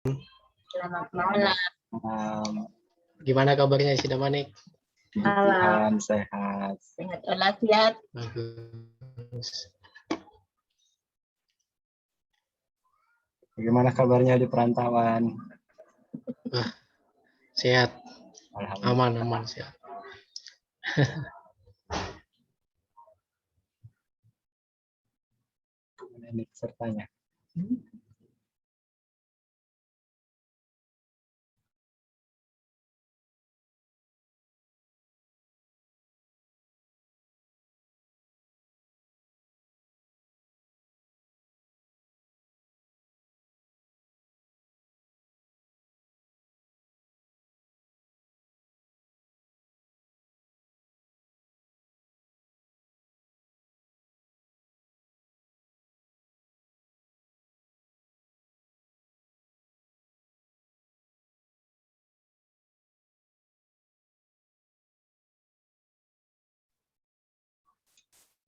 Selamat malam. Gimana kabarnya si Damanik? Malam. Sehat. Sehat walafiat. Bagus. Bagaimana kabarnya di perantauan? Sehat. Alhamdulillah. Aman sehat. Ini sertanya.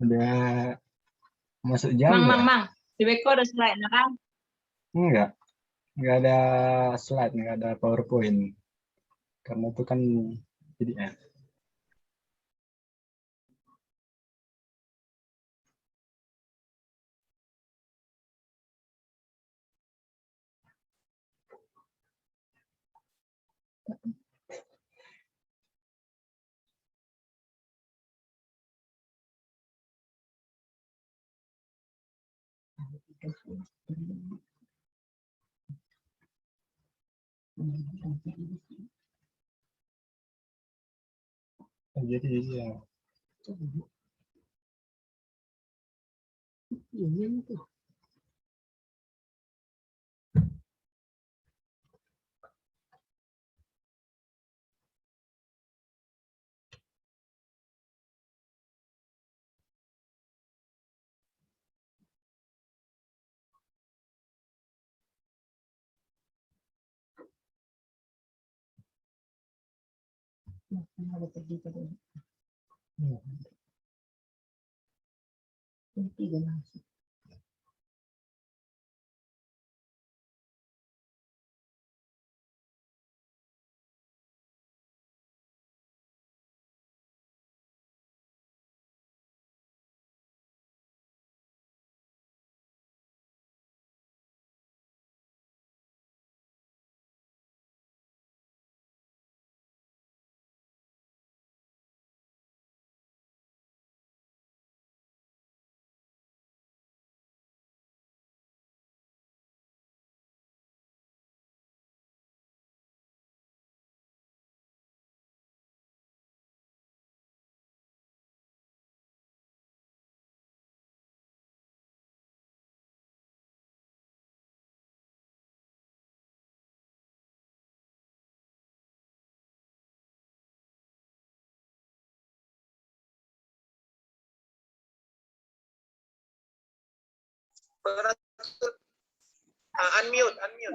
Udah masuk jam ya? Mang. Di Beko ada slide kan? Enggak ada slide, enggak ada PowerPoint. Karena itu kan PDF. Jadi ya. Unmute.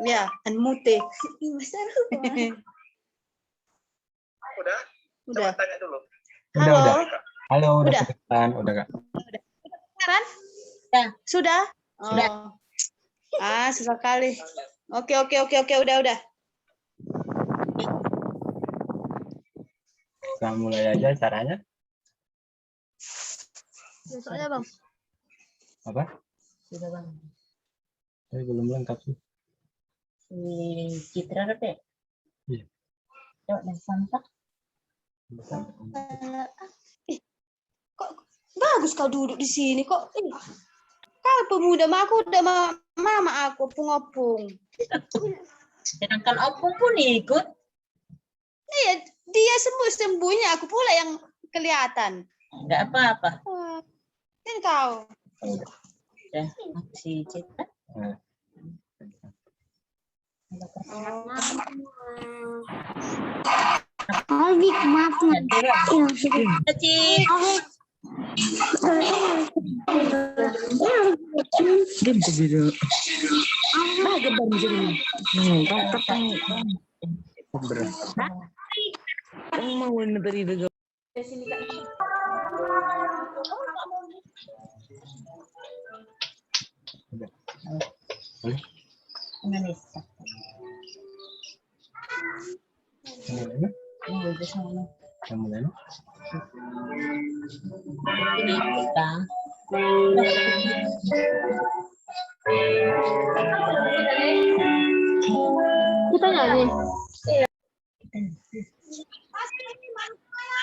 Ya, unmute. Udah? Udah. Coba tanya dulu. Halo. Halo, Udah. Udah, Kak. Kan? Ya. Sudah? Sudah. Sesekali. Oke, udah. Kita mulai aja caranya. Soalnya, Bang. Apa? Sudah Bang. Saya belum lengkap sih. Si Citra apa? Iya. Coba dan santak. Kok bagus kau duduk di sini kok? Kau pemuda mah aku udah mama aku opung. Sedangkan opung pun ikut. Iya, dia sembunyi aku pula yang kelihatan. Enggak apa-apa. Kan kau. Udah, si Citra. Aldik, maaf. Cik. Game ke video. Gambar di sini. Mau tadi itu. Indonesia. Mulai, Ini di sana. mulai. Ini kita. Kita nyanyi.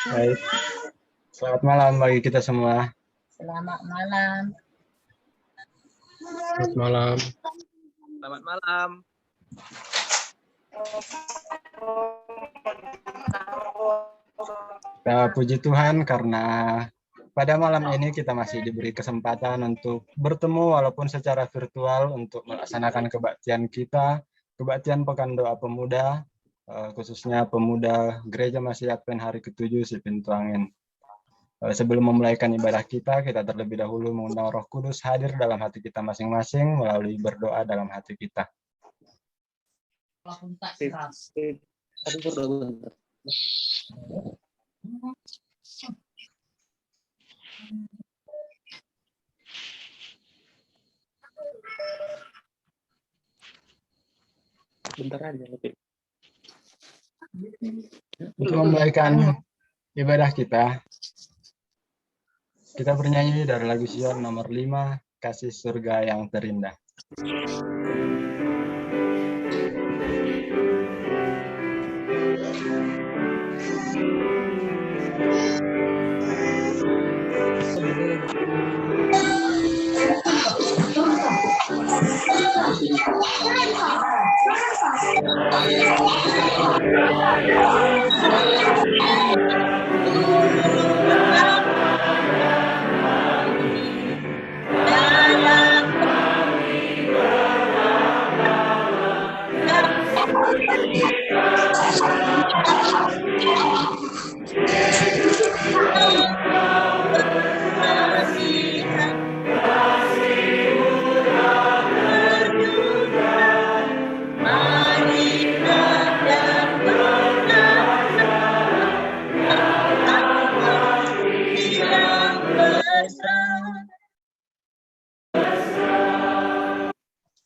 Baik. Selamat malam bagi kita semua. Selamat malam. Selamat malam. Selamat malam. Kita puji Tuhan karena pada malam ini kita masih diberi kesempatan untuk bertemu walaupun secara virtual untuk melaksanakan kebaktian kita, kebaktian Pekan Doa Pemuda, khususnya pemuda Gereja Masih Advent hari ke-7 si Pintu Angin. Sebelum memulaikan ibadah kita terlebih dahulu mengundang Roh Kudus hadir dalam hati kita masing-masing melalui berdoa dalam hati kita. Bentar aja lebih. Untuk memulaikan ibadah kita bernyanyi dari lagu Sion nomor 5, Kasih Surga yang Terindah.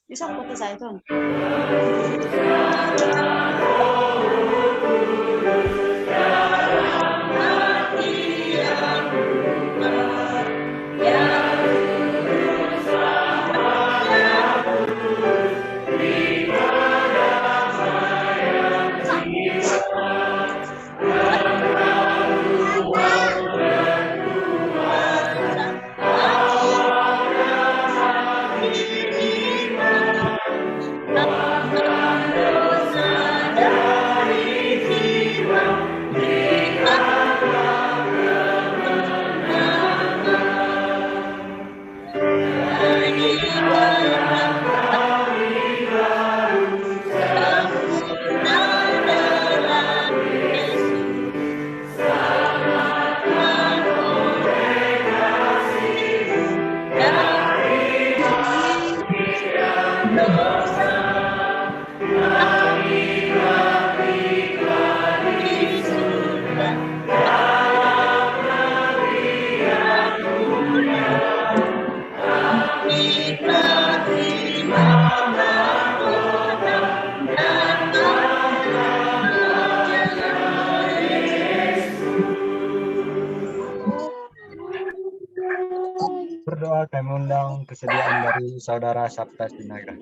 Bisa foto saya tuh. Berdoa kami undang kesediaan dari Saudara Sabta Sinaga.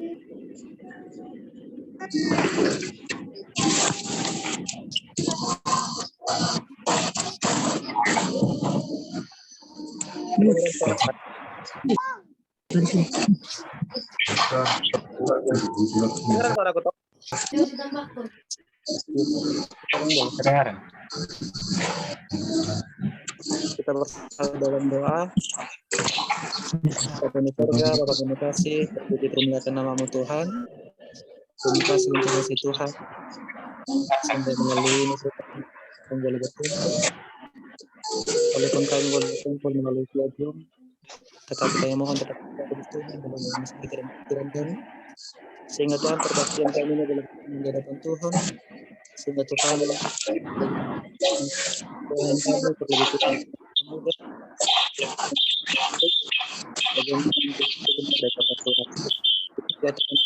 Dengar suara aku, Tok? Kedengaran? Kita bersama dalam doa. Bapa di surga, Bapa kami kasih, terpuji termuliakan nama-Mu Tuhan. Terima kasih untuk kasih Tuhan. Sampai melalui ini kami boleh berkumpul. Walaupun kami boleh berkumpul melalui via Zoom, tetapi kami mohon tetap berada Tuhan dalam meski dan pikiran kami. Sehingga Tuhan perbaktian kami ini boleh di hadapan Tuhan. Sehingga Tuhan kami terlebih Tuhan mudah. Bagaimana kita dapat Tuhan. Ya Tuhan.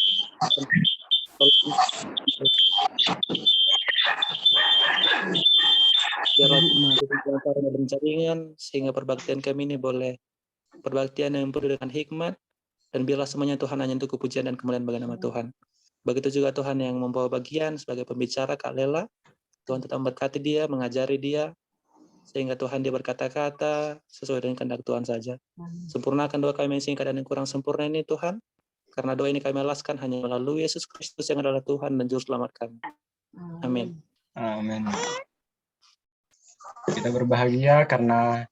karena berjaringan, sehingga perbaktian kami ini boleh perbaktian yang penuh dengan hikmat, dan biarlah semuanya Tuhan hanya untuk kepujian dan kemuliaan bagi nama Tuhan. Begitu juga Tuhan yang membawa bagian sebagai pembicara, Kak Lela. Tuhan tetap memberkati dia, mengajari dia, sehingga Tuhan dia berkata-kata sesuai dengan kehendak Tuhan saja. Sempurnakan doa kami yang singkat dan yang kurang sempurna ini Tuhan, karena doa ini kami alaskan hanya melalui Yesus Kristus yang adalah Tuhan dan Juru Selamat kami. Amin. Amin. Kita berbahagia karena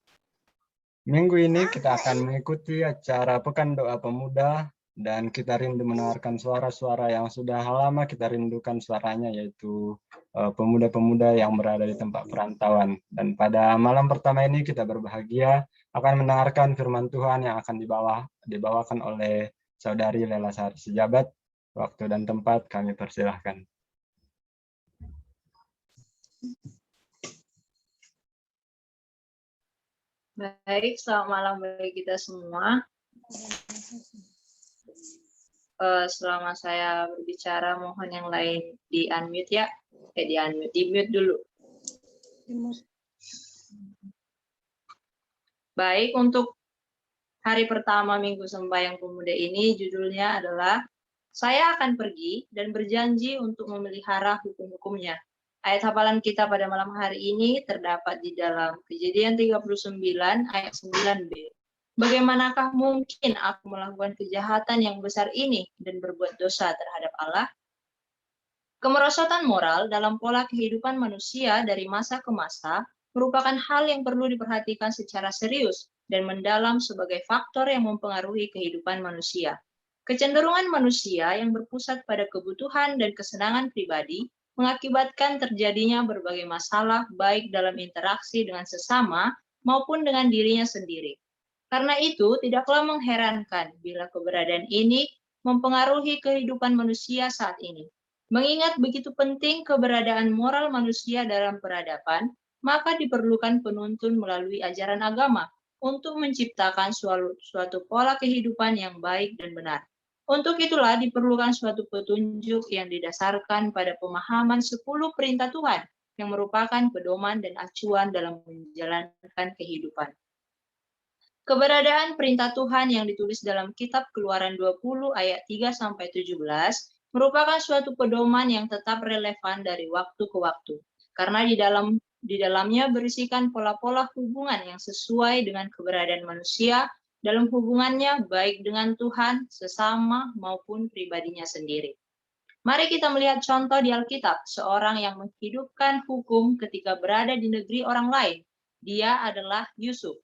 minggu ini kita akan mengikuti acara Pekan Doa Pemuda, dan kita rindu mendengarkan suara-suara yang sudah lama kita rindukan suaranya, yaitu pemuda-pemuda yang berada di tempat perantauan. Dan pada malam pertama ini kita berbahagia akan mendengarkan firman Tuhan yang akan dibawakan oleh Saudari Lela Sari Sejabat. Waktu dan tempat kami persilahkan. Baik, selamat malam bagi kita semua. Selama saya berbicara, mohon yang lain di-unmute ya. Di-mute dulu. Baik, untuk hari pertama Minggu Sembahyang Pemuda ini judulnya adalah Saya akan pergi dan berjanji untuk memelihara hukum-hukumnya. Ayat hafalan kita pada malam hari ini terdapat di dalam Kejadian 39 ayat 9b. Bagaimanakah mungkin aku melakukan kejahatan yang besar ini dan berbuat dosa terhadap Allah? Kemerosotan moral dalam pola kehidupan manusia dari masa ke masa merupakan hal yang perlu diperhatikan secara serius dan mendalam sebagai faktor yang mempengaruhi kehidupan manusia. Kecenderungan manusia yang berpusat pada kebutuhan dan kesenangan pribadi mengakibatkan terjadinya berbagai masalah baik dalam interaksi dengan sesama maupun dengan dirinya sendiri. Karena itu, tidaklah mengherankan bila keberadaan ini mempengaruhi kehidupan manusia saat ini. Mengingat begitu penting keberadaan moral manusia dalam peradaban, maka diperlukan penuntun melalui ajaran agama untuk menciptakan suatu pola kehidupan yang baik dan benar. Untuk itulah diperlukan suatu petunjuk yang didasarkan pada pemahaman 10 perintah Tuhan yang merupakan pedoman dan acuan dalam menjalankan kehidupan. Keberadaan perintah Tuhan yang ditulis dalam kitab Keluaran 20 ayat 3-17 merupakan suatu pedoman yang tetap relevan dari waktu ke waktu, karena di dalamnya berisikan pola-pola hubungan yang sesuai dengan keberadaan manusia dalam hubungannya baik dengan Tuhan, sesama, maupun pribadinya sendiri. Mari kita melihat contoh di Alkitab, seorang yang menghidupkan hukum ketika berada di negeri orang lain. Dia adalah Yusuf.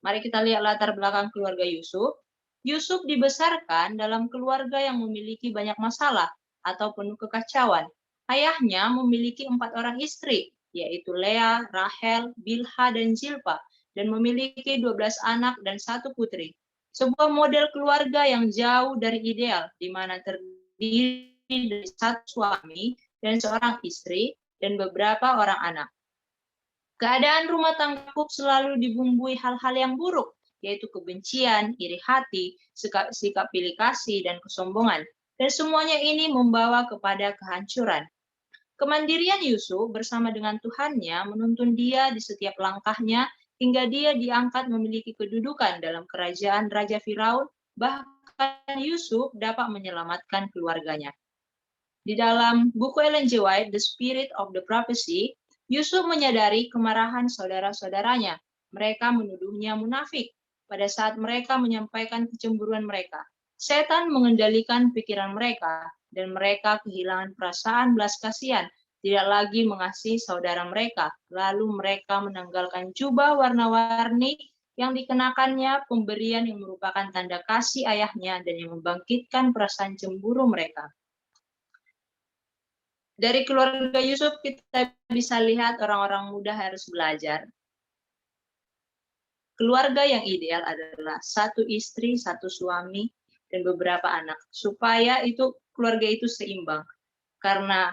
Mari kita lihat latar belakang keluarga Yusuf. Yusuf dibesarkan dalam keluarga yang memiliki banyak masalah atau penuh kekacauan. Ayahnya memiliki 4 orang istri, yaitu Lea, Rahel, Bilha, dan Zilpa, dan memiliki 12 anak dan 1 putri. Sebuah model keluarga yang jauh dari ideal, di mana terdiri dari 1 suami dan seorang istri dan beberapa orang anak. Keadaan rumah tangga Yakub selalu dibumbui hal-hal yang buruk, yaitu kebencian, iri hati, sikap pilih kasih, dan kesombongan. Dan semuanya ini membawa kepada kehancuran. Kemandirian Yusuf bersama dengan Tuhannya menuntun dia di setiap langkahnya hingga dia diangkat memiliki kedudukan dalam kerajaan Raja Firaun, bahkan Yusuf dapat menyelamatkan keluarganya. Di dalam buku Ellen G. White, The Spirit of the Prophecy, Yusuf menyadari kemarahan saudara-saudaranya. Mereka menuduhnya munafik pada saat mereka menyampaikan kecemburuan mereka. Setan mengendalikan pikiran mereka, dan mereka kehilangan perasaan belas kasihan, tidak lagi mengasihi saudara mereka. Lalu mereka menanggalkan jubah warna-warni yang dikenakannya, pemberian yang merupakan tanda kasih ayahnya dan yang membangkitkan perasaan cemburu mereka. Dari keluarga Yusuf kita bisa lihat orang-orang muda harus belajar. Keluarga yang ideal adalah 1 istri, 1 suami, dan beberapa anak. Supaya keluarga itu seimbang. Karena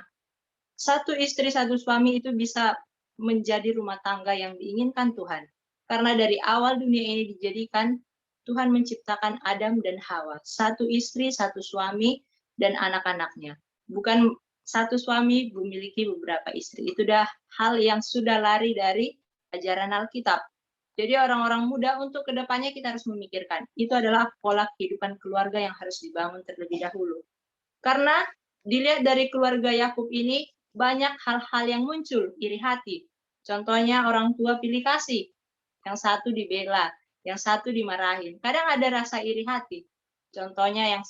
1 istri, 1 suami itu bisa menjadi rumah tangga yang diinginkan Tuhan. Karena dari awal dunia ini dijadikan, Tuhan menciptakan Adam dan Hawa. 1 istri, 1 suami, dan anak-anaknya. Bukan 1 suami memiliki beberapa istri. Itu dah hal yang sudah lari dari ajaran Alkitab. Jadi orang-orang muda untuk kedepannya kita harus memikirkan, itu adalah pola kehidupan keluarga yang harus dibangun terlebih dahulu. Karena dilihat dari keluarga Yakub ini, banyak hal-hal yang muncul, iri hati. Contohnya orang tua pilih kasih, yang satu dibela, yang satu dimarahin. Kadang ada rasa iri hati. Contohnya yang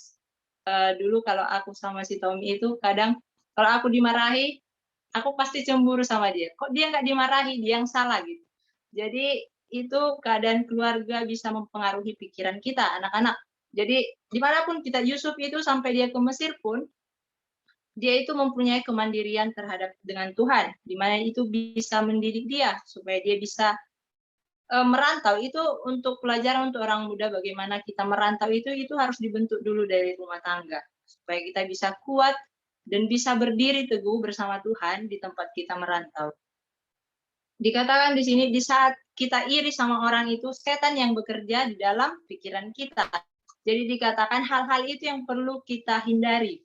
dulu kalau aku sama si Tommy itu, kadang kalau aku dimarahi, aku pasti cemburu sama dia. Kok dia nggak dimarahi, dia yang salah gitu. Jadi itu keadaan keluarga bisa mempengaruhi pikiran kita, anak-anak. Jadi dimanapun kita, Yusuf itu sampai dia ke Mesir pun, dia itu mempunyai kemandirian terhadap dengan Tuhan, di mana itu bisa mendidik dia supaya dia bisa merantau. Itu untuk pelajaran untuk orang muda, bagaimana kita merantau itu harus dibentuk dulu dari rumah tangga supaya kita bisa kuat dan bisa berdiri teguh bersama Tuhan di tempat kita merantau. Dikatakan di sini, di saat kita iri sama orang itu, setan yang bekerja di dalam pikiran kita. Jadi dikatakan hal-hal itu yang perlu kita hindari.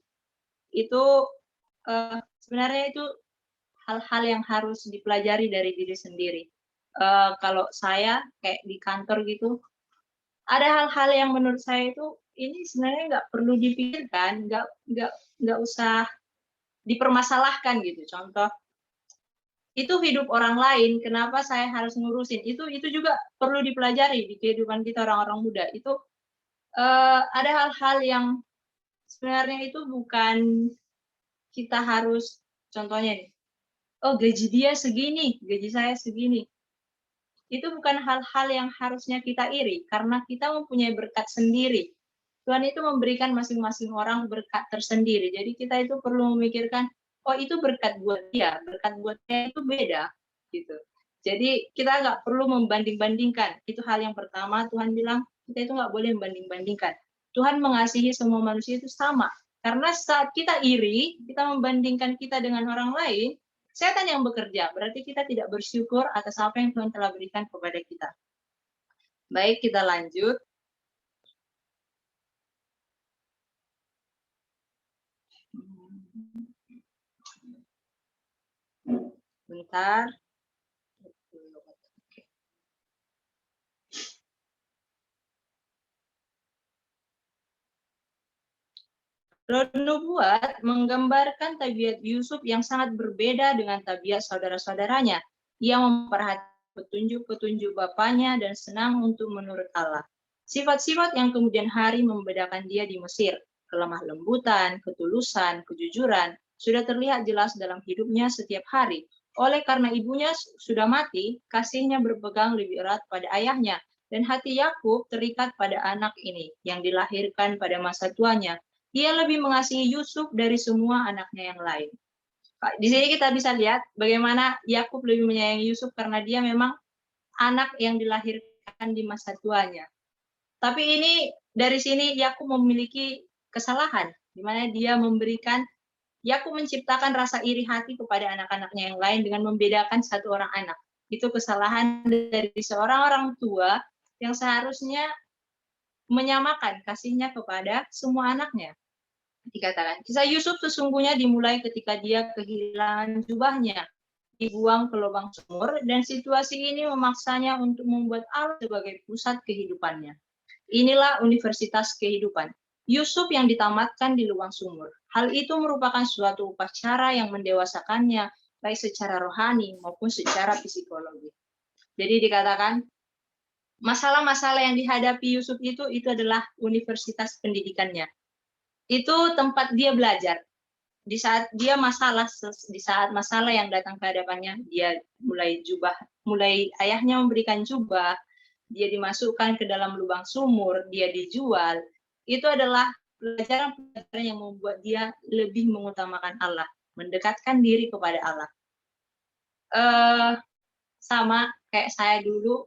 Itu sebenarnya itu hal-hal yang harus dipelajari dari diri sendiri. Kalau saya kayak di kantor gitu, ada hal-hal yang menurut saya itu ini sebenarnya nggak perlu dipikirkan, nggak usah dipermasalahkan gitu. Contoh, itu hidup orang lain, kenapa saya harus ngurusin? Itu juga perlu dipelajari di kehidupan kita orang-orang muda. Itu ada hal-hal yang sebenarnya itu bukan kita harus, contohnya nih, oh gaji dia segini, gaji saya segini. Itu bukan hal-hal yang harusnya kita iri, karena kita mempunyai berkat sendiri. Tuhan itu memberikan masing-masing orang berkat tersendiri. Jadi kita itu perlu memikirkan, oh itu berkat buat dia, berkat buat dia itu beda, gitu. Jadi kita nggak perlu membanding-bandingkan. Itu hal yang pertama, Tuhan bilang kita itu nggak boleh membanding-bandingkan. Tuhan mengasihi semua manusia itu sama. Karena saat kita iri, kita membandingkan kita dengan orang lain, setan yang bekerja. Berarti kita tidak bersyukur atas apa yang Tuhan telah berikan kepada kita. Baik, kita lanjut. Bentar. Roh nubuat menggambarkan tabiat Yusuf yang sangat berbeda dengan tabiat saudara-saudaranya. Ia memperhatikan petunjuk-petunjuk bapaknya dan senang untuk menurut Allah. Sifat-sifat yang kemudian hari membedakan dia di Mesir, kelemah lembutan, ketulusan, kejujuran, sudah terlihat jelas dalam hidupnya setiap hari. Oleh karena ibunya sudah mati, kasihnya berpegang lebih erat pada ayahnya, dan hati Yakub terikat pada anak ini yang dilahirkan pada masa tuanya. Ia lebih mengasihi Yusuf dari semua anaknya yang lain. Di sini kita bisa lihat bagaimana Yakub lebih menyayangi Yusuf karena dia memang anak yang dilahirkan di masa tuanya. Tapi ini dari sini Yakub memiliki kesalahan, di mana dia Yakub menciptakan rasa iri hati kepada anak-anaknya yang lain dengan membedakan satu orang anak. Itu kesalahan dari seorang orang tua yang seharusnya menyamakan kasihnya kepada semua anaknya. Dikatakan, kisah Yusuf sesungguhnya dimulai ketika dia kehilangan jubahnya, dibuang ke lubang sumur, dan situasi ini memaksanya untuk membuat Allah sebagai pusat kehidupannya. Inilah universitas kehidupan. Yusuf yang ditamatkan di lubang sumur. Hal itu merupakan suatu upacara yang mendewasakannya, baik secara rohani maupun secara psikologi. Jadi dikatakan, masalah-masalah yang dihadapi Yusuf itu adalah universitas pendidikannya. Itu tempat dia belajar. Di saat masalah yang datang ke hadapannya, dia mulai ayahnya memberikan jubah, dia dimasukkan ke dalam lubang sumur, dia dijual. Itu adalah pelajaran-pelajaran yang membuat dia lebih mengutamakan Allah, mendekatkan diri kepada Allah. Sama kayak saya dulu,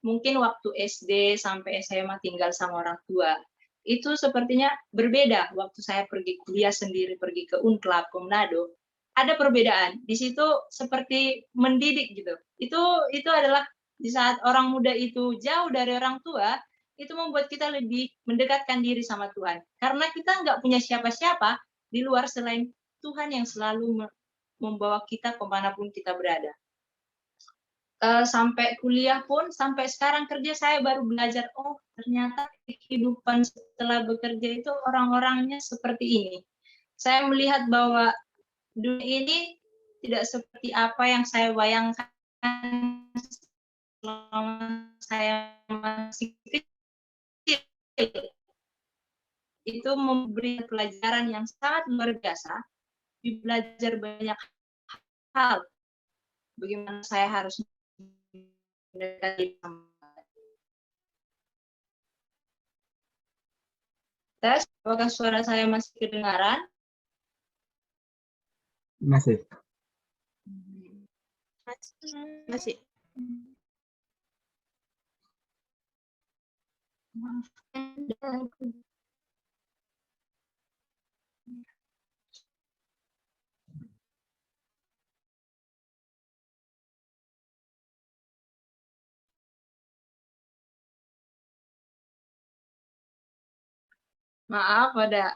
mungkin waktu SD sampai SMA tinggal sama orang tua, itu sepertinya berbeda. Waktu saya pergi kuliah sendiri, pergi ke Unclub, ke Manado, ada perbedaan. Di situ seperti mendidik gitu. Itu adalah di saat orang muda itu jauh dari orang tua, itu membuat kita lebih mendekatkan diri sama Tuhan. Karena kita nggak punya siapa-siapa di luar selain Tuhan yang selalu membawa kita kemanapun kita berada. sampai kuliah pun, sampai sekarang kerja saya baru belajar, oh ternyata kehidupan setelah bekerja itu orang-orangnya seperti ini. Saya melihat bahwa dunia ini tidak seperti apa yang saya bayangkan selama saya masih kecil. Itu memberi pelajaran yang sangat luar biasa, belajar banyak hal. Bagaimana saya harus mendekati tes, apakah suara saya masih kedengaran? Masih. Masih. Maaf, ada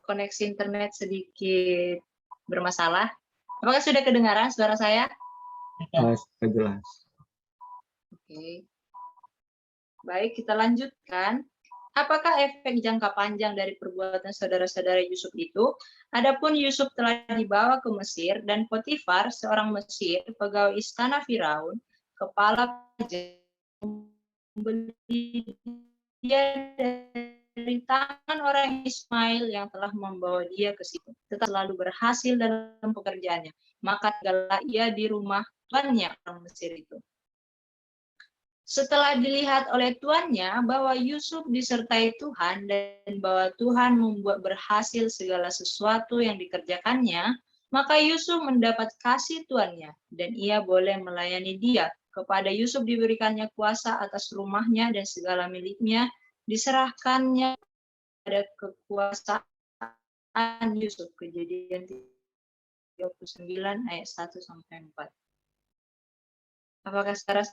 koneksi internet sedikit bermasalah. Apakah sudah kedengaran suara saya? Jelas. Oke. Baik, kita lanjutkan. Apakah efek jangka panjang dari perbuatan saudara-saudara Yusuf itu? Adapun Yusuf telah dibawa ke Mesir, dan Potifar, seorang Mesir, pegawai istana Firaun, kepala membeli dia dari tangan orang Ismail yang telah membawa dia ke situ. Tetap selalu berhasil dalam pekerjaannya. Maka tinggallah ia di rumah tuannya, orang Mesir itu. Setelah dilihat oleh tuannya bahwa Yusuf disertai Tuhan dan bahwa Tuhan membuat berhasil segala sesuatu yang dikerjakannya, maka Yusuf mendapat kasih tuannya dan ia boleh melayani dia. Kepada Yusuf diberikannya kuasa atas rumahnya dan segala miliknya diserahkannya pada kekuasaan Yusuf. Kejadian 39 ayat 1 sampai 4. Apakah saudara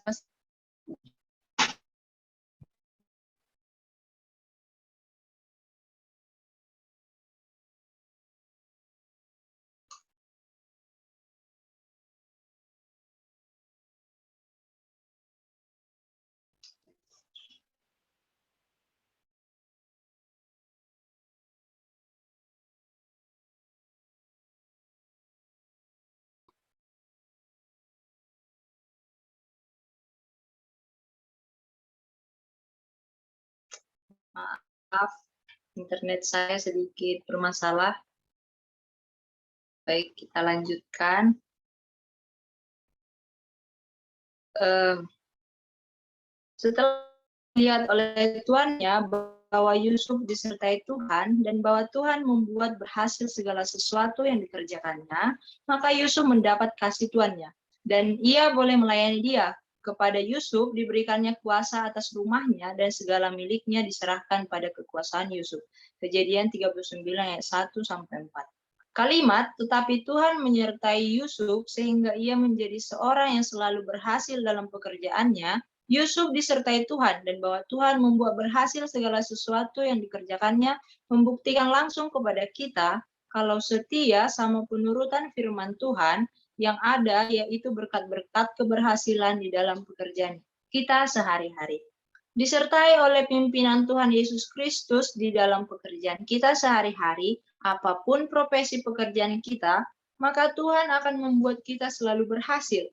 maaf, internet saya sedikit bermasalah. Baik, kita lanjutkan. Setelah dilihat oleh tuannya bahwa Yusuf disertai Tuhan dan bahwa Tuhan membuat berhasil segala sesuatu yang dikerjakannya, maka Yusuf mendapat kasih tuannya dan ia boleh melayani dia. Kepada Yusuf diberikannya kuasa atas rumahnya dan segala miliknya diserahkan pada kekuasaan Yusuf. Kejadian 39 ayat 1 sampai 4. Kalimat, tetapi Tuhan menyertai Yusuf sehingga ia menjadi seorang yang selalu berhasil dalam pekerjaannya. Yusuf disertai Tuhan dan bahwa Tuhan membuat berhasil segala sesuatu yang dikerjakannya, membuktikan langsung kepada kita kalau setia sama penurutan firman Tuhan yang ada, yaitu berkat-berkat keberhasilan di dalam pekerjaan kita sehari-hari. Disertai oleh pimpinan Tuhan Yesus Kristus di dalam pekerjaan kita sehari-hari, apapun profesi pekerjaan kita, maka Tuhan akan membuat kita selalu berhasil,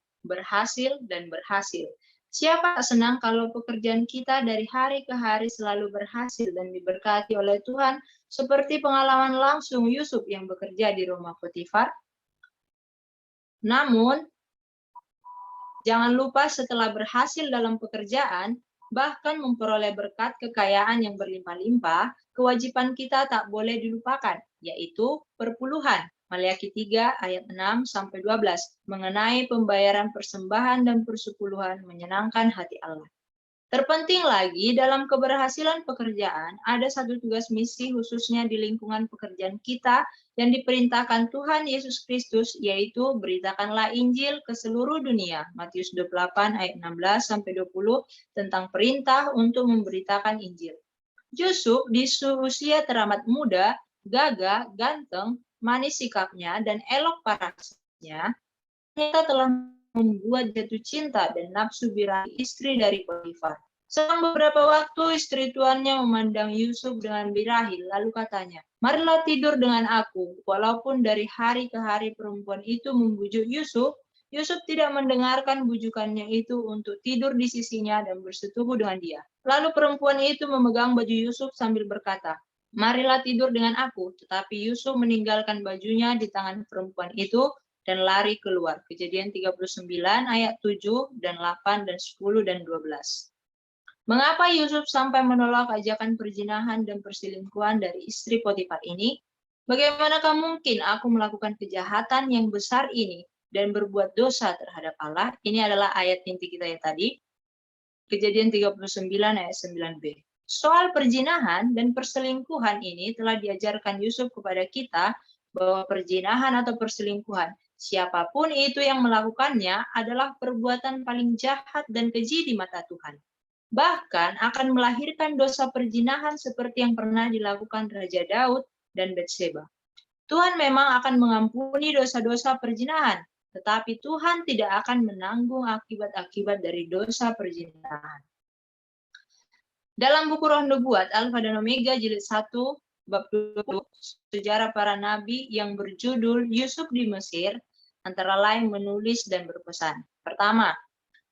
dan berhasil. Siapa tak senang kalau pekerjaan kita dari hari ke hari selalu berhasil dan diberkati oleh Tuhan, seperti pengalaman langsung Yusuf yang bekerja di rumah Potifar? Namun, jangan lupa setelah berhasil dalam pekerjaan, bahkan memperoleh berkat kekayaan yang berlimpah-limpah, kewajiban kita tak boleh dilupakan, yaitu perpuluhan. Maleakhi 3 ayat 6 sampai 12 mengenai pembayaran persembahan dan persepuluhan menyenangkan hati Allah. Terpenting lagi, dalam keberhasilan pekerjaan, ada satu tugas misi khususnya di lingkungan pekerjaan kita yang diperintahkan Tuhan Yesus Kristus, yaitu beritakanlah Injil ke seluruh dunia. Matius 28 ayat 16-20 tentang perintah untuk memberitakan Injil. Yusuf di usia teramat muda, gagah, ganteng, manis sikapnya, dan elok parasnya, ternyata telah membuat jatuh cinta dan nafsu birahi istri dari Potifar. Selang beberapa waktu, istri tuannya memandang Yusuf dengan birahi, lalu katanya, "Marilah tidur dengan aku." Walaupun dari hari ke hari perempuan itu membujuk Yusuf, Yusuf tidak mendengarkan bujukannya itu untuk tidur di sisinya dan bersetubuh dengan dia. Lalu perempuan itu memegang baju Yusuf sambil berkata, "Marilah tidur dengan aku." Tetapi Yusuf meninggalkan bajunya di tangan perempuan itu dan lari keluar. Kejadian 39 ayat 7 dan 8 dan 10 dan 12. Mengapa Yusuf sampai menolak ajakan perzinahan dan perselingkuhan dari istri Potifar ini? Bagaimanakah mungkin aku melakukan kejahatan yang besar ini dan berbuat dosa terhadap Allah? Ini adalah ayat inti kita ya tadi. Kejadian 39 ayat 9b. Soal perzinahan dan perselingkuhan ini telah diajarkan Yusuf kepada kita bahwa perzinahan atau perselingkuhan, siapapun itu yang melakukannya adalah perbuatan paling jahat dan keji di mata Tuhan. Bahkan akan melahirkan dosa perzinahan seperti yang pernah dilakukan Raja Daud dan Batseba. Tuhan memang akan mengampuni dosa-dosa perzinahan, tetapi Tuhan tidak akan menanggung akibat-akibat dari dosa perzinahan. Dalam buku Roh Nubuat, Alfa dan Omega, jilid 1, bab 20, sejarah para nabi yang berjudul Yusuf di Mesir, antara lain menulis dan berpesan. Pertama,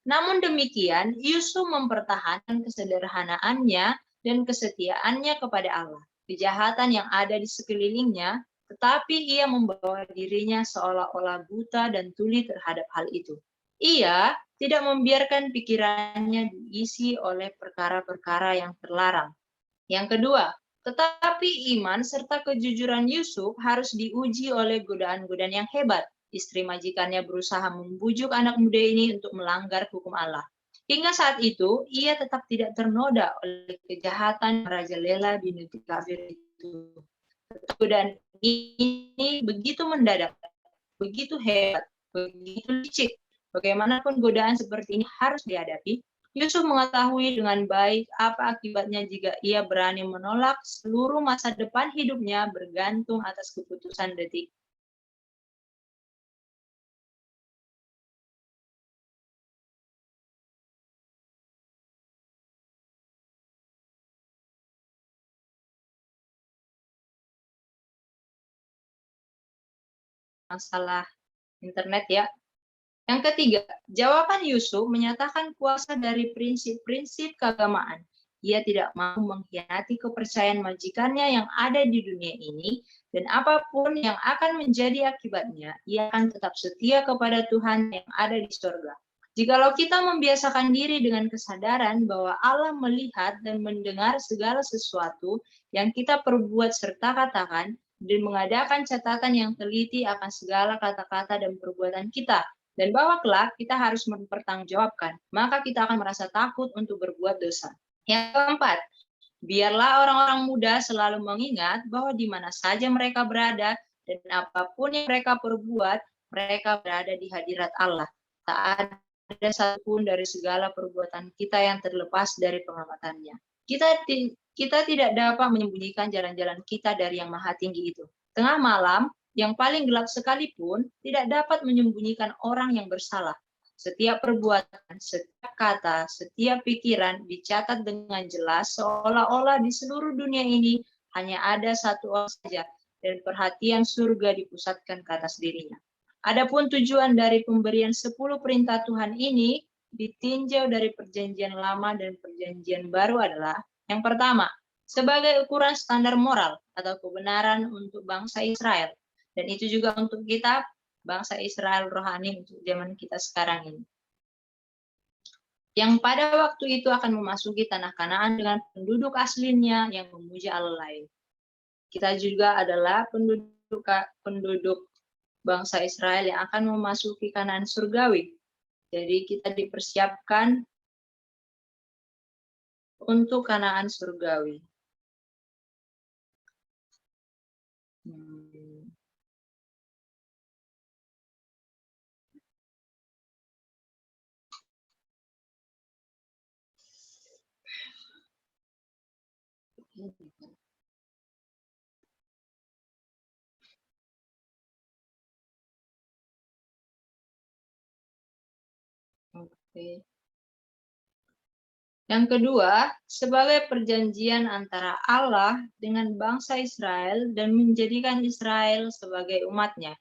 namun demikian, Yusuf mempertahankan kesederhanaannya dan kesetiaannya kepada Allah. Kejahatan yang ada di sekelilingnya, tetapi ia membawa dirinya seolah-olah buta dan tuli terhadap hal itu. Ia tidak membiarkan pikirannya diisi oleh perkara-perkara yang terlarang. Yang kedua, tetapi iman serta kejujuran Yusuf harus diuji oleh godaan-godaan yang hebat. Istri majikannya berusaha membujuk anak muda ini untuk melanggar hukum Allah. Hingga saat itu, ia tetap tidak ternoda oleh kejahatan Raja Lela di negeri kafir itu. Godaan ini begitu mendadak, begitu hebat, begitu licik. Bagaimanapun godaan seperti ini harus dihadapi, Yusuf mengetahui dengan baik apa akibatnya jika ia berani menolak seluruh masa depan hidupnya bergantung atas keputusan detik. Masalah internet ya. Yang ketiga, jawaban Yusuf menyatakan kuasa dari prinsip-prinsip keagamaan. Ia tidak mau mengkhianati kepercayaan majikannya yang ada di dunia ini, dan apapun yang akan menjadi akibatnya, ia akan tetap setia kepada Tuhan yang ada di surga. Jikalau kita membiasakan diri dengan kesadaran bahwa Allah melihat dan mendengar segala sesuatu yang kita perbuat serta katakan, dan mengadakan catatan yang teliti akan segala kata-kata dan perbuatan kita, dan bahwa kelak kita harus mempertanggungjawabkan, maka kita akan merasa takut untuk berbuat dosa. Yang keempat, biarlah orang-orang muda selalu mengingat bahwa di mana saja mereka berada dan apapun yang mereka perbuat, mereka berada di hadirat Allah. Tak ada satupun dari segala perbuatan kita yang terlepas dari pengamatannya. Kita tidak dapat menyembunyikan jalan-jalan kita dari yang maha tinggi itu. Tengah malam, yang paling gelap sekalipun, tidak dapat menyembunyikan orang yang bersalah. Setiap perbuatan, setiap kata, setiap pikiran dicatat dengan jelas, seolah-olah di seluruh dunia ini hanya ada satu orang saja, dan perhatian surga dipusatkan ke atas dirinya. Adapun tujuan dari pemberian 10 perintah Tuhan ini, ditinjau dari perjanjian lama dan perjanjian baru adalah, yang pertama, sebagai ukuran standar moral atau kebenaran untuk bangsa Israel. Dan itu juga untuk kita, bangsa Israel rohani untuk zaman kita sekarang ini. Yang pada waktu itu akan memasuki tanah Kanaan dengan penduduk aslinya yang memuja Allah lain. Kita juga adalah penduduk bangsa Israel yang akan memasuki Kanaan surgawi. Jadi kita dipersiapkan untuk Kanaan surgawi. Oke. Yang kedua, sebagai perjanjian antara Allah dengan bangsa Israel dan menjadikan Israel sebagai umatnya.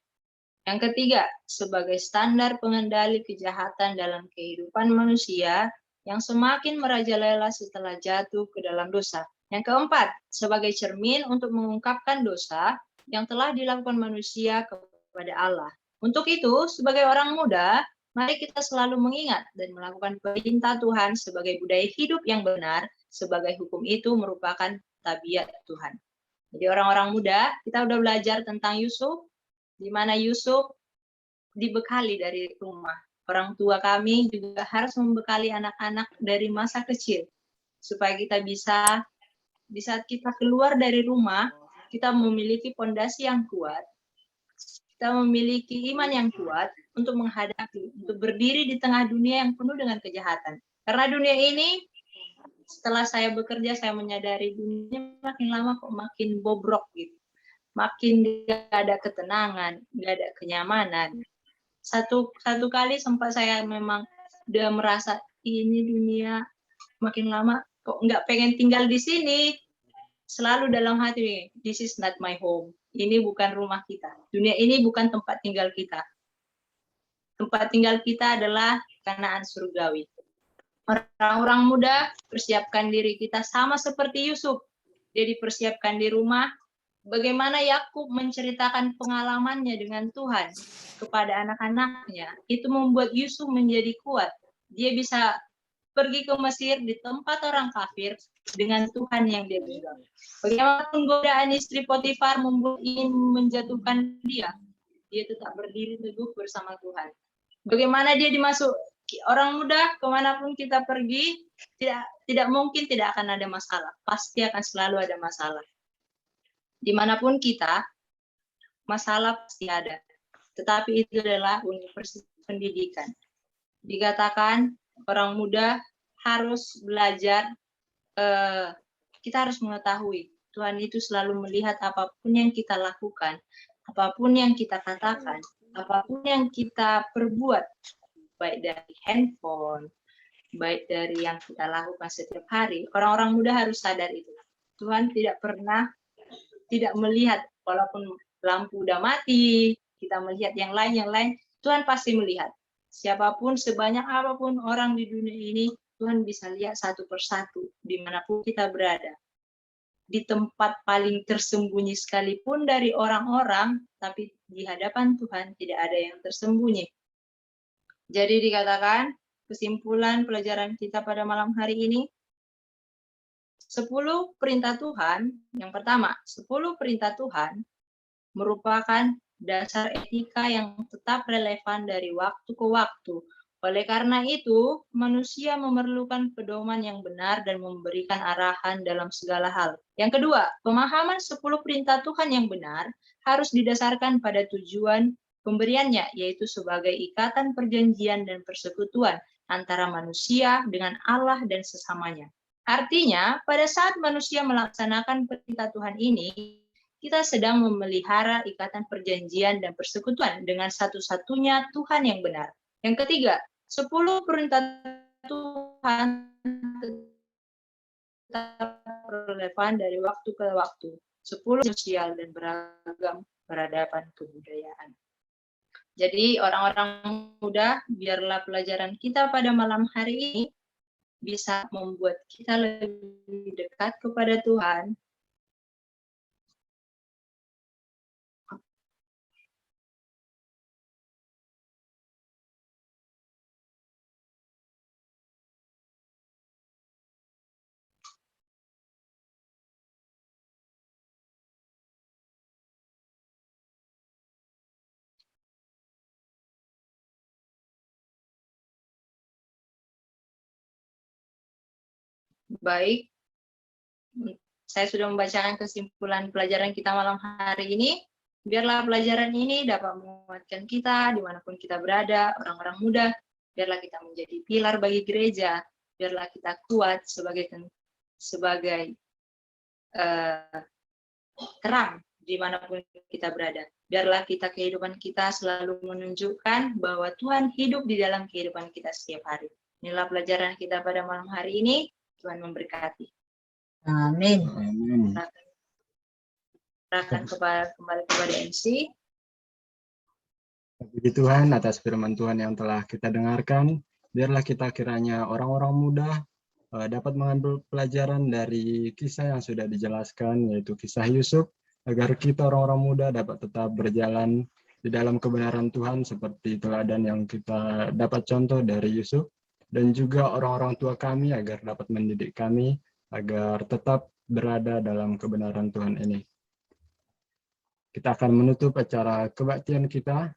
Yang ketiga, sebagai standar pengendali kejahatan dalam kehidupan manusia yang semakin merajalela setelah jatuh ke dalam dosa. Yang keempat, sebagai cermin untuk mengungkapkan dosa yang telah dilakukan manusia kepada Allah. Untuk itu, sebagai orang muda, mari kita selalu mengingat dan melakukan perintah Tuhan sebagai budaya hidup yang benar, sebagai hukum itu merupakan tabiat Tuhan. Jadi orang-orang muda, kita udah belajar tentang Yusuf, di mana Yusuf dibekali dari rumah. Orang tua kami juga harus membekali anak-anak dari masa kecil, supaya kita bisa, di saat kita keluar dari rumah, kita memiliki fondasi yang kuat, kita memiliki iman yang kuat untuk menghadapi, untuk berdiri di tengah dunia yang penuh dengan kejahatan. Karena dunia ini, setelah saya bekerja, saya menyadari dunia makin lama kok makin bobrok gitu. Makin gak ada ketenangan, gak ada kenyamanan. Satu kali sempat saya memang udah merasa ini dunia makin lama kok nggak pengen tinggal di sini. Selalu dalam hati, this is not my home. Ini bukan rumah kita. Dunia ini bukan tempat tinggal kita. Tempat tinggal kita adalah Kanaan surgawi. Orang-orang muda, persiapkan diri kita sama seperti Yusuf. Dia dipersiapkan di rumah. Bagaimana Yakub menceritakan pengalamannya dengan Tuhan kepada anak-anaknya, itu membuat Yusuf menjadi kuat. Dia bisa pergi ke Mesir di tempat orang kafir dengan Tuhan yang dia pegang. Bagaimanapun godaan istri Potifar membuat ingin menjatuhkan dia tetap berdiri teguh bersama Tuhan. Bagaimana dia dimasuk orang muda, kemanapun kita pergi, tidak mungkin tidak akan ada masalah. Pasti akan selalu ada masalah. Dimanapun kita, masalah pasti ada. Tetapi itu adalah universitas pendidikan. Dikatakan orang muda harus belajar, kita harus mengetahui Tuhan itu selalu melihat apapun yang kita lakukan, apapun yang kita katakan, apapun yang kita perbuat, baik dari handphone, baik dari yang kita lakukan setiap hari. Orang-orang muda harus sadar itu. Tuhan tidak pernah tidak melihat, walaupun lampu udah mati, kita melihat yang lain, Tuhan pasti melihat. Siapapun, sebanyak apapun orang di dunia ini, Tuhan bisa lihat satu persatu, dimanapun kita berada. Di tempat paling tersembunyi sekalipun dari orang-orang, tapi di hadapan Tuhan tidak ada yang tersembunyi. Jadi dikatakan, kesimpulan pelajaran kita pada malam hari ini, 10 perintah Tuhan, yang pertama, 10 perintah Tuhan merupakan dasar etika yang tetap relevan dari waktu ke waktu. Oleh karena itu, manusia memerlukan pedoman yang benar dan memberikan arahan dalam segala hal. Yang kedua, pemahaman 10 perintah Tuhan yang benar harus didasarkan pada tujuan pemberiannya, yaitu sebagai ikatan perjanjian dan persekutuan antara manusia dengan Allah dan sesamanya. Artinya, pada saat manusia melaksanakan perintah Tuhan ini, kita sedang memelihara ikatan perjanjian dan persekutuan dengan satu-satunya Tuhan yang benar. Yang ketiga, 10 perintah Tuhan tetap relevan dari waktu ke waktu. 10 sosial dan beragam peradaban kebudayaan. Jadi, orang-orang muda, biarlah pelajaran kita pada malam hari ini bisa membuat kita lebih dekat kepada Tuhan. Baik, saya sudah membacakan kesimpulan pelajaran kita malam hari ini. Biarlah pelajaran ini dapat menguatkan kita dimanapun kita berada, orang-orang muda. Biarlah kita menjadi pilar bagi gereja. Biarlah kita kuat sebagai terang dimanapun kita berada. Biarlah kehidupan kita selalu menunjukkan bahwa Tuhan hidup di dalam kehidupan kita setiap hari. Inilah pelajaran kita pada malam hari ini. Tuhan memberkati. Amin. Amin. Serahkan kembali kepada MC. Puji Tuhan atas firman Tuhan yang telah kita dengarkan. Biarlah kita kiranya orang-orang muda dapat mengambil pelajaran dari kisah yang sudah dijelaskan, yaitu kisah Yusuf, agar kita orang-orang muda dapat tetap berjalan di dalam kebenaran Tuhan seperti teladan yang kita dapat contoh dari Yusuf, dan juga orang-orang tua kami agar dapat mendidik kami agar tetap berada dalam kebenaran Tuhan ini. Kita akan menutup acara kebaktian kita.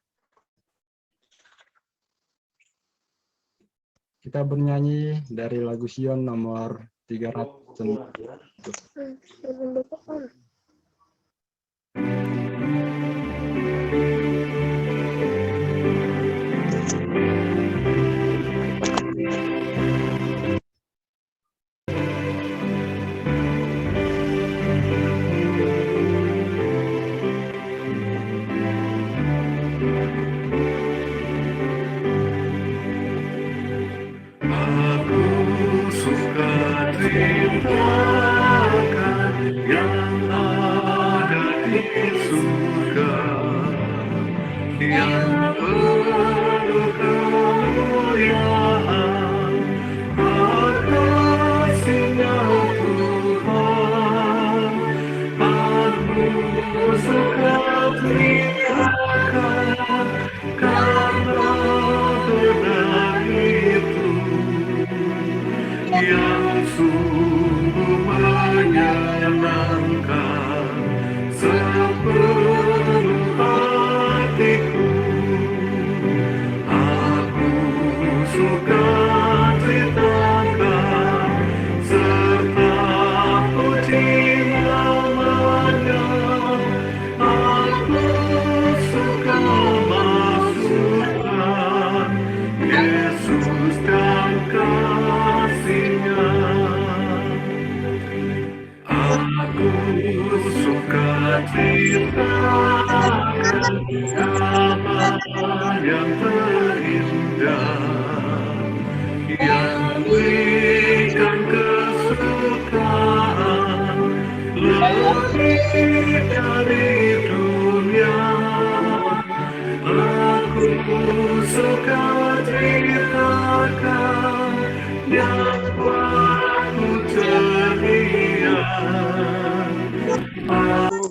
Kita bernyanyi dari lagu Sion nomor 300.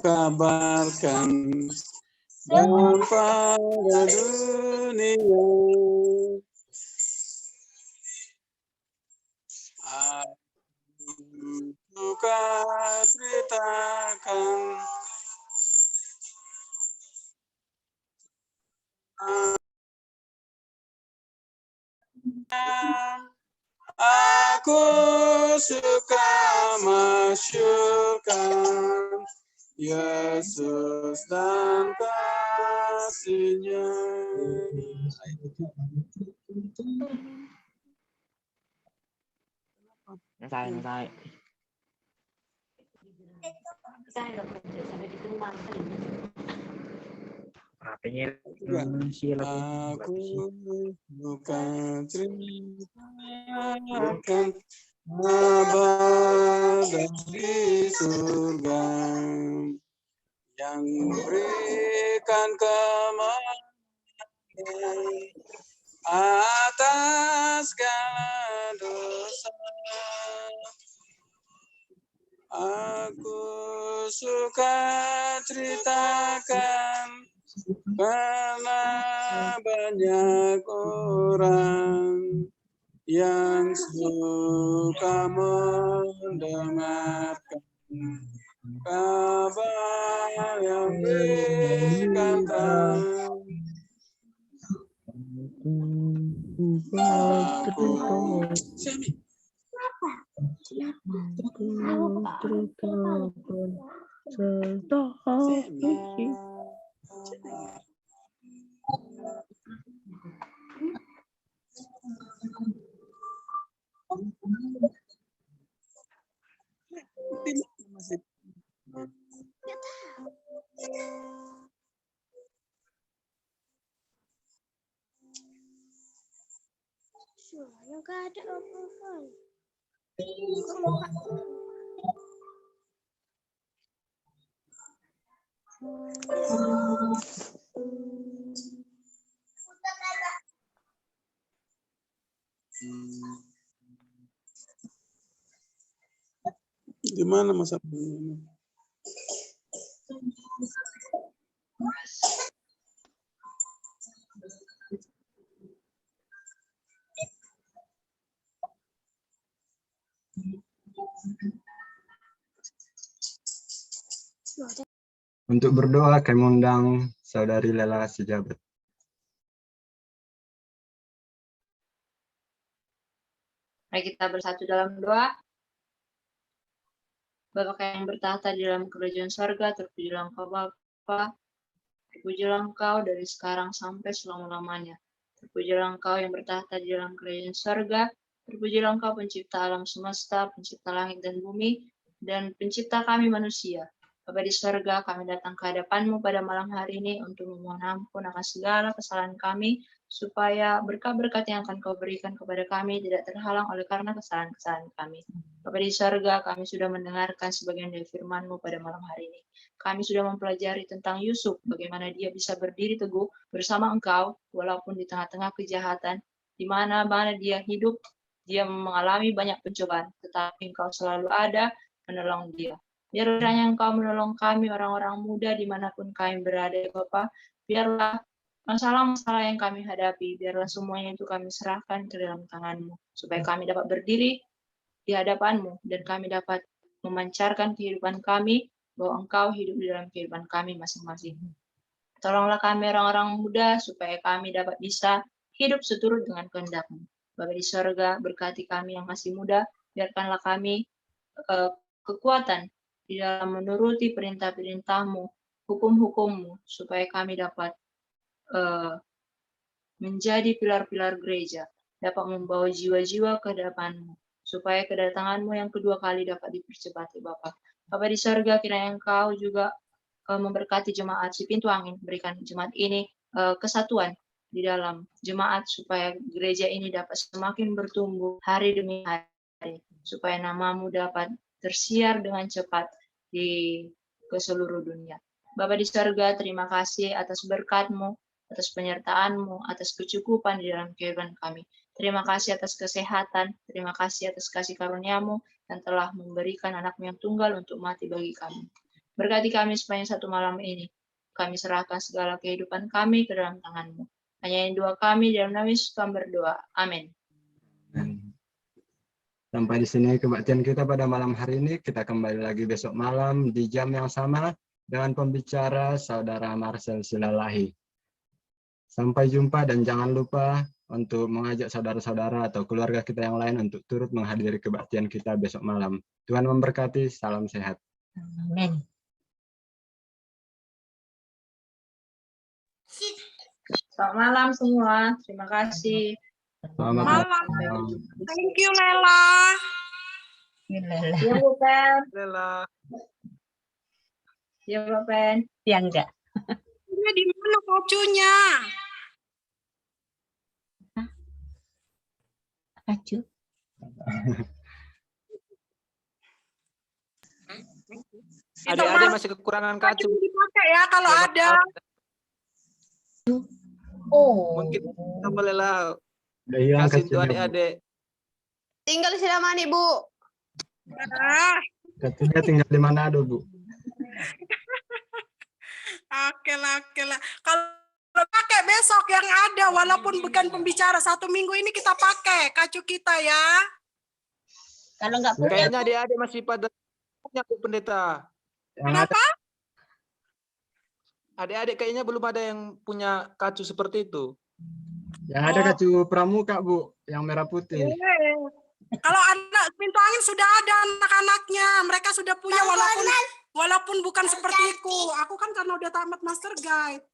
Kabarkan dan pada dunia suka ceritakan aku suka masyurkan Yesus dan kasih-Nya. Santai. HP-nya Aku bukan ceritakan kabar dari surga yang berikan kemenangan atas segala dosa. Aku suka ceritakan karena banyak orang yang suka mendengarkan kabar yang berikan terang. Soalnya nggak ada apa-apa. Gimana masalahnya? Untuk berdoa kami undang Saudari Lela Sijabat. Mari kita bersatu dalam doa. Bapa yang bertahta di dalam kerajaan sorga, terpujilah Engkau Bapa, terpujilah Engkau dari sekarang sampai selama-lamanya. Terpujilah Engkau yang bertahta di dalam kerajaan sorga, terpujilah Engkau pencipta alam semesta, pencipta langit dan bumi, dan pencipta kami manusia. Bapa di sorga, kami datang ke hadapan-Mu pada malam hari ini untuk memohon ampun akan segala kesalahan kami, supaya berkat-berkat yang akan Kau berikan kepada kami tidak terhalang oleh karena kesalahan-kesalahan kami. Bapa di sorga, kami sudah mendengarkan sebagian dari firman-Mu pada malam hari ini. Kami sudah mempelajari tentang Yusuf, bagaimana dia bisa berdiri teguh bersama Engkau, walaupun di tengah-tengah kejahatan, di mana-mana dia hidup, dia mengalami banyak pencobaan, tetapi Engkau selalu ada menolong dia. Biar kiranya Engkau menolong kami, orang-orang muda, dimanapun kami berada, ya Bapa. Biarlah masalah-masalah yang kami hadapi, biarlah semuanya itu kami serahkan ke dalam tangan-Mu, supaya kami dapat berdiri di hadapan-Mu, dan kami dapat memancarkan kehidupan kami, bahwa Engkau hidup di dalam kehidupan kami masing-masing. Tolonglah kami orang-orang muda, supaya kami dapat bisa hidup seturut dengan kehendak-Mu. Bapa di sorga, berkati kami yang masih muda, biarkanlah kami kekuatan di dalam menuruti perintah-perintah-Mu, hukum-hukum-Mu, supaya kami dapat menjadi pilar-pilar gereja, dapat membawa jiwa-jiwa ke hadapan-Mu, supaya kedatangan-Mu yang kedua kali dapat dipercepat, Bapa. Bapa di sorga, kiranya Engkau juga memberkati jemaat si pintu angin, berikan jemaat ini kesatuan di dalam jemaat, supaya gereja ini dapat semakin bertumbuh hari demi hari, supaya nama-Mu dapat tersiar dengan cepat ke seluruh dunia. Bapa di sorga, terima kasih atas berkat-Mu, atas penyertaan-Mu, atas kecukupan di dalam kehidupan kami. Terima kasih atas kesehatan, terima kasih atas kasih karunia-Mu yang telah memberikan anak-Mu yang tunggal untuk mati bagi kami. Berkati kami sepanjang satu malam ini. Kami serahkan segala kehidupan kami ke dalam tangan-Mu. Hanya yang doa kami dalam nama Yesus kami berdoa. Amin. Sampai di sini kebaktian kita pada malam hari ini. Kita kembali lagi besok malam di jam yang sama dengan pembicara Saudara Marcel Silalahi. Sampai jumpa dan jangan lupa untuk mengajak saudara-saudara atau keluarga kita yang lain untuk turut menghadiri kebaktian kita besok malam. Tuhan memberkati, salam sehat. Amin. Selamat malam semua. Terima kasih. Selamat Malam. malam. Thank you, Lela. Ya, Bu Pen. Lela. Ya, Bu Pen. Ya enggak. Ini di mana kacunya? Kacu. Adik-adik masih kekurangan kacu. Dipakai ya kalau ada. Oh. Mungkin kita bolehlah Udah hilang kasih untuk kacunya, Bu. adik-adik. Tinggal di Silamani, Bu. Ah, Kacunya tinggal di Manado, Bu. oke lah. Kalau pakai besok yang ada, walaupun bukan pembicara, 1 minggu ini kita pakai kacu kita ya. Kalau nggak punya, Kayaknya adik-adik masih pada punya Bu Pendeta. Yang ada Adik-adik kayaknya belum ada yang punya kacu seperti itu. kacu pramuka, Bu, yang merah putih. Kalau anak pintu angin sudah ada anak-anaknya, mereka sudah punya walaupun bukan sepertiku. Aku kan karena udah tamat master guide.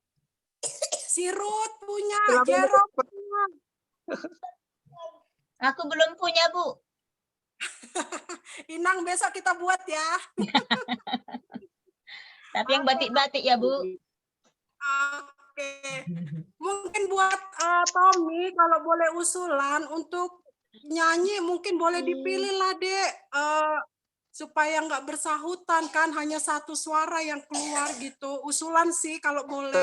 Si Ruth punya, Jero punya. aku belum punya, Bu. Inang besok kita buat ya. Tapi yang batik-batik ya, Bu. Oke. Mungkin buat Tommy, kalau boleh usulan untuk nyanyi mungkin boleh dipilih lah, Dek. Supaya nggak bersahutan kan, hanya satu suara yang keluar gitu. Usulan sih kalau boleh.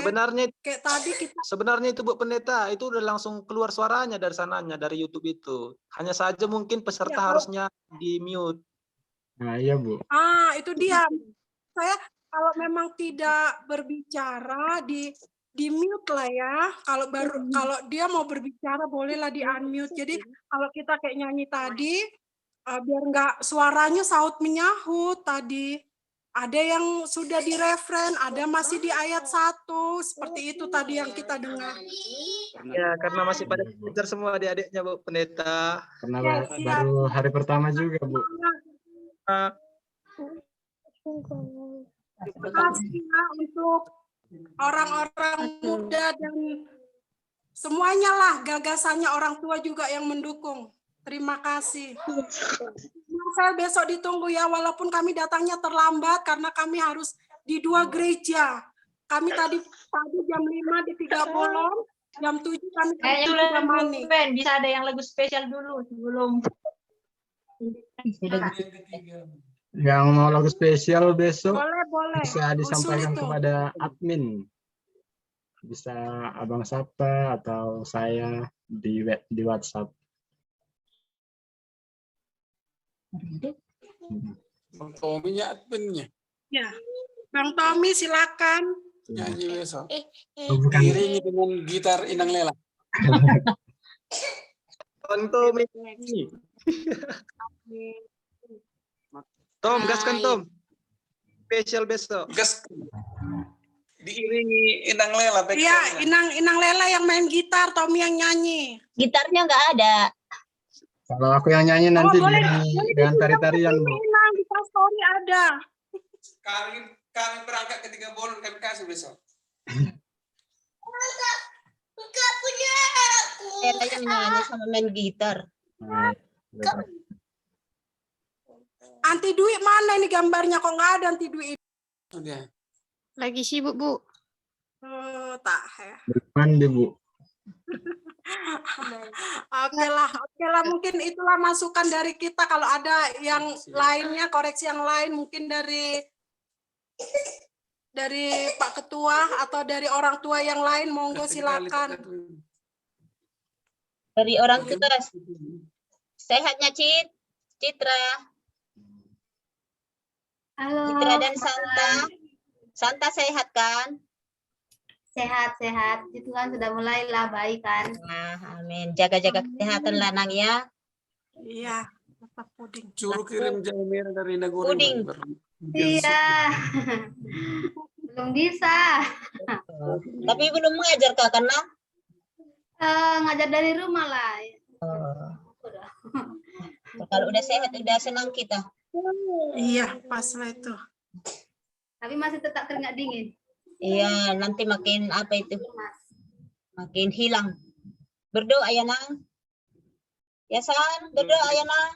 Kayak tadi kita Sebenarnya itu Bu Pendeta, itu udah langsung keluar suaranya dari sananya, dari YouTube itu. Hanya saja mungkin peserta harusnya di mute. Nah, iya Bu. itu dia. Saya kalau memang tidak berbicara di mute lah ya. Kalau dia mau berbicara bolehlah di unmute. Jadi kalau kita kayak nyanyi tadi, biar nggak suaranya saut menyahut tadi. Ada yang sudah di referen, ada masih di ayat 1, seperti itu tadi yang kita dengar. Ya, karena masih pada belajar semua adik-adiknya Bu Pendeta. Karena baru hari pertama juga Bu. Terima kasih ya untuk orang-orang muda dan semuanya lah, gagasannya orang tua juga yang mendukung. Terima kasih. Saya besok ditunggu ya, walaupun kami datangnya terlambat karena kami harus di 2 gereja. Kami tadi jam 5 di 3 Bolong, jam 7 kami di Damani. Bisa ada yang lagu spesial dulu sebelum. Yang mau lagu spesial besok boleh. bisa disampaikan kepada admin. Bisa Abang Sapa atau saya di WhatsApp. Bang Tommy adminnya. Ya, Bang Tommy silakan. Nyanyi besok. Bukan. Diiringi dengan gitar Inang Lela. Bang Tommy. Tom, gaskan Tom. Spesial besok. Gas. Diiringi Inang Lela. Iya, Inang Lela yang main gitar, Tommy yang nyanyi. Gitarnya nggak ada. Kalau aku yang nyanyi nanti dengan tari-tarian Bu. Inang di pastori ada. Kami berangkat ke 3 Bolong, kami kasih besok. Enggak punya aku. Ella yang nyanyi sama main gitar. Anti Dwi mana ini gambarnya, kok nggak ada Anti Dwi? Lagi sibuk, Bu. Tak ya. Mandi Bu. Oke lah, mungkin itulah masukan dari kita. Kalau ada yang lainnya, koreksi yang lain mungkin dari Pak Ketua atau dari orang tua yang lain, monggo silakan. Dari orang tua. Sehatnya Citra. Halo. Citra dan Santa. Santa sehat kan? Sehat. Itu kan sudah mulailah baik kan. Nah, amin. Jaga-jaga kesehatan lanang ya. Iya, Bapak Puding. Suruh kirim jahe merah dari Nagori. Puding. Iya. Belum bisa. Tapi belum mengajar Kak, karena Ngajar dari rumah lah. kalau udah sehat udah senang kita. Iya, pas lah itu. Tapi masih tetap keringat dingin. Iya, nanti makin apa itu? Makin hilang. Berdoa ya Nang. Ya San, berdoa ya Nang.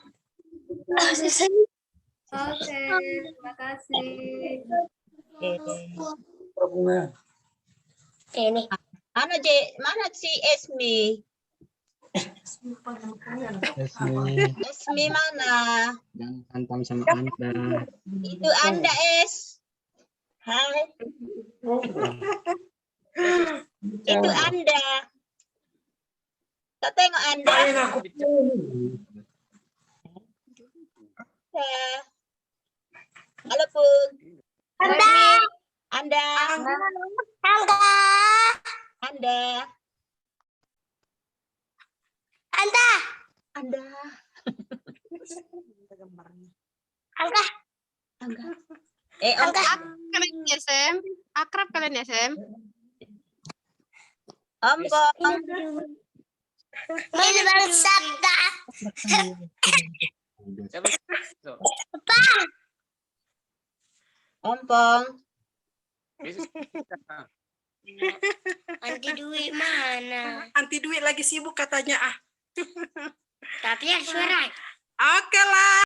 Oke, terima kasih. Ini. Mana si Esmi? Esmi mana? Jangan hantam sama Anda. Itu Anda Es. Hai. Itu Anda. Tak tengok Anda. Ya. Halo Pun. Anda. Anda. Kalian SM? Akrab kalian SM? Ompong. Ini baru sabda. Ompong. Anti duit mana? Anti Dwi lagi sibuk katanya. Tapi ya suara. Oke lah.